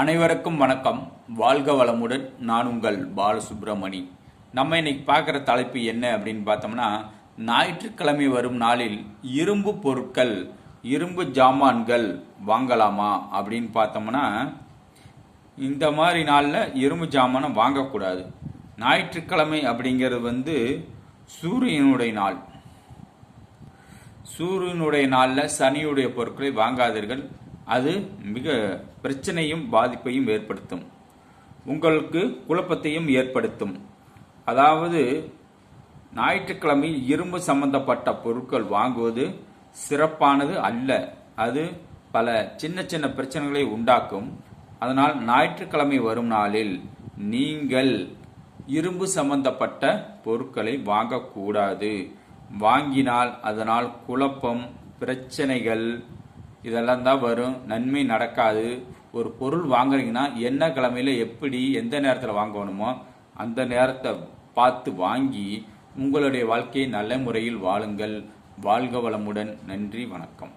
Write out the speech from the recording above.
அனைவருக்கும் வணக்கம். வாழ்க வளமுடன். நான் உங்கள் பாலசுப்ரமணி. நம்ம இன்னைக்கு பார்க்குற தலைப்பு என்ன அப்படின்னு பார்த்தோம்னா, ஞாயிற்றுக்கிழமை வரும் நாளில் இரும்பு பொருட்கள், இரும்பு ஜாமான்கள் வாங்கலாமா அப்படின்னு பார்த்தோம்னா, இந்த மாதிரி நாளில் இரும்பு ஜாமானை வாங்கக்கூடாது. ஞாயிற்றுக்கிழமை அப்படிங்கிறது சூரியனுடைய நாள். சூரியனுடைய நாளில் சனியுடைய பொருட்களை வாங்காதீர்கள். அது மிக பிரச்சனையும் பாதிப்பையும் ஏற்படுத்தும், உங்களுக்கு குழப்பத்தையும் ஏற்படுத்தும். அதாவது ஞாயிற்றுக்கிழமை இரும்பு சம்பந்தப்பட்ட பொருட்கள் வாங்குவது சிறப்பானது அல்ல. அது பல சின்ன சின்ன பிரச்சனைகளை உண்டாக்கும். அதனால் ஞாயிற்றுக்கிழமை வரும் நாளில் நீங்கள் இரும்பு சம்பந்தப்பட்ட பொருட்களை வாங்கக்கூடாது. வாங்கினால் அதனால் குழப்பம், பிரச்சனைகள் இதெல்லாம் தான் வரும். நன்மை நடக்காது. ஒரு பொருள் வாங்குறீங்கன்னா என்ன கிழமையில எப்படி எந்த நேரத்தில் வாங்கணுமோ அந்த நேரத்தை பார்த்து வாங்கி உங்களுடைய வாழ்க்கையை நல்ல முறையில் வாழுங்கள். வாழ்க வளமுடன். நன்றி, வணக்கம்.